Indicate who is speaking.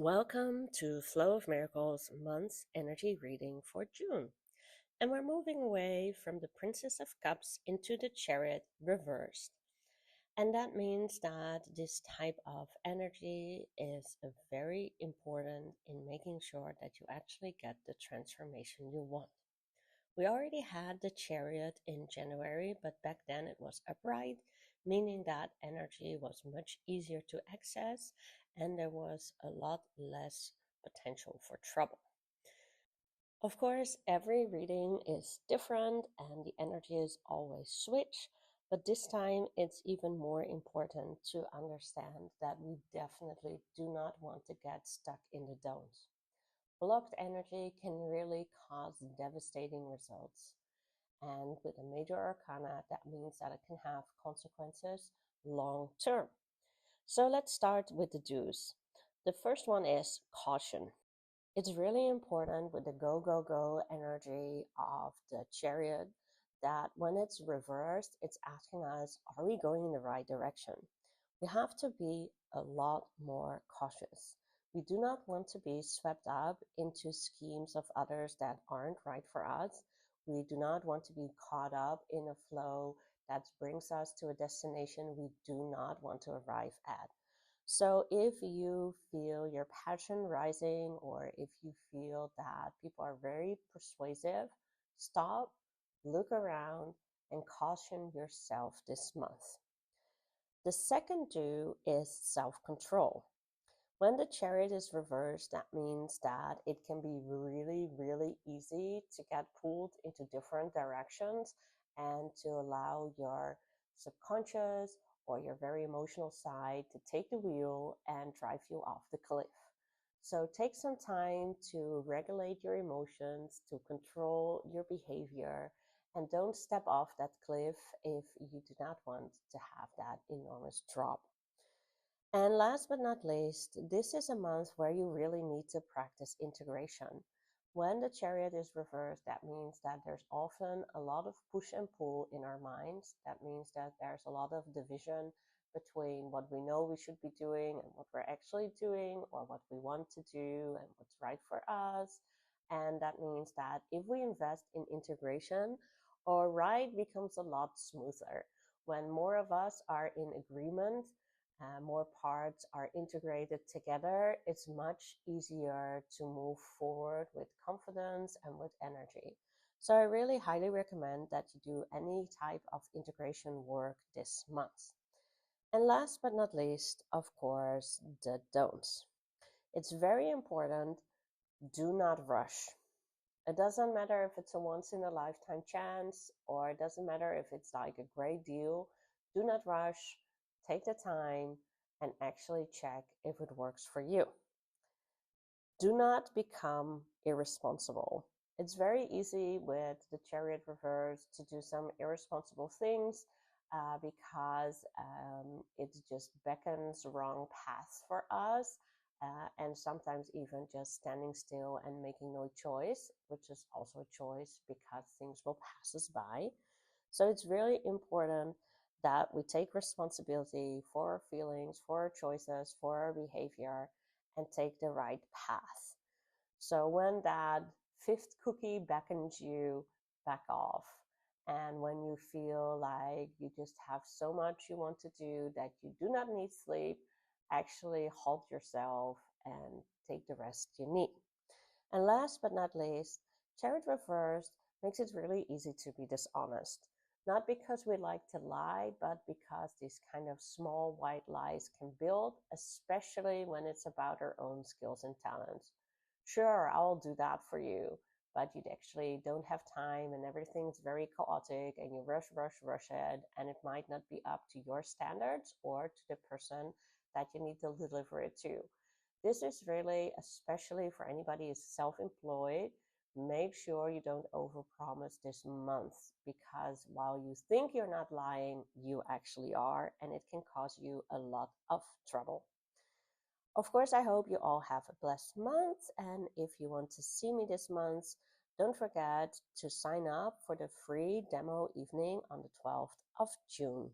Speaker 1: Welcome to Flow of Miracles month's energy reading for June. And we're moving away from the Princess of Cups into the Chariot reversed. And that means that this type of energy is very important in making sure that you actually get the transformation you want. We already had the Chariot in January, but back then it was upright, meaning that energy was much easier to access and there was a lot less potential for trouble. Of course, every reading is different and the energy is always switch, but this time it's even more important to understand that we definitely do not want to get stuck in the don'ts. Blocked energy can really cause devastating results. And with a major arcana, that means that it can have consequences long term. So let's start with the do's. The first one is caution. It's really important with the go, go, go energy of the Chariot that when it's reversed, it's asking us, are we going in the right direction? We have to be a lot more cautious. We do not want to be swept up into schemes of others that aren't right for us. We do not want to be caught up in a flow that brings us to a destination we do not want to arrive at. So if you feel your passion rising, or if you feel that people are very persuasive, stop, look around, and caution yourself this month. The second do is self-control. When the Chariot is reversed, that means that it can be really, really easy to get pulled into different directions and to allow your subconscious or your very emotional side to take the wheel and drive you off the cliff. So take some time to regulate your emotions, to control your behavior, and don't step off that cliff if you do not want to have that enormous drop. And last but not least, this is a month where you really need to practice integration. When the Chariot is reversed, that means that there's often a lot of push and pull in our minds. That means that there's a lot of division between what we know we should be doing and what we're actually doing, or what we want to do and what's right for us. And that means that if we invest in integration, our ride becomes a lot smoother. When more of us are in agreement, more parts are integrated together, it's much easier to move forward with confidence and with energy. So I really highly recommend that you do any type of integration work this month. And last but not least, of course, the don'ts. It's very important, do not rush. It doesn't matter if it's a once in a lifetime chance, or it doesn't matter if it's like a great deal. Do not rush, take the time, and actually check if it works for you. Do not become irresponsible. It's very easy with the Chariot reverse to do some irresponsible things because it just beckons wrong paths for us. And sometimes even just standing still and making no choice, which is also a choice because things will pass us by. So it's really important that we take responsibility for our feelings, for our choices, for our behavior, and take the right path. So when that fifth cookie beckons you, back off. And when you feel like you just have so much you want to do that you do not need sleep, actually halt yourself and take the rest you need. And last but not least, Chariot reversed makes it really easy to be dishonest. Not because we like to lie, but because these kind of small white lies can build, especially when it's about our own skills and talents. Sure, I'll do that for you, but you actually don't have time and everything's very chaotic and you rush, rush, rush it, and it might not be up to your standards or to the person that you need to deliver it to. This is really, especially for anybody who's self-employed, make sure you don't overpromise this month, because while you think you're not lying, you actually are, and it can cause you a lot of trouble. Of course, I hope you all have a blessed month, and if you want to see me this month, don't forget to sign up for the free demo evening on the 12th of June.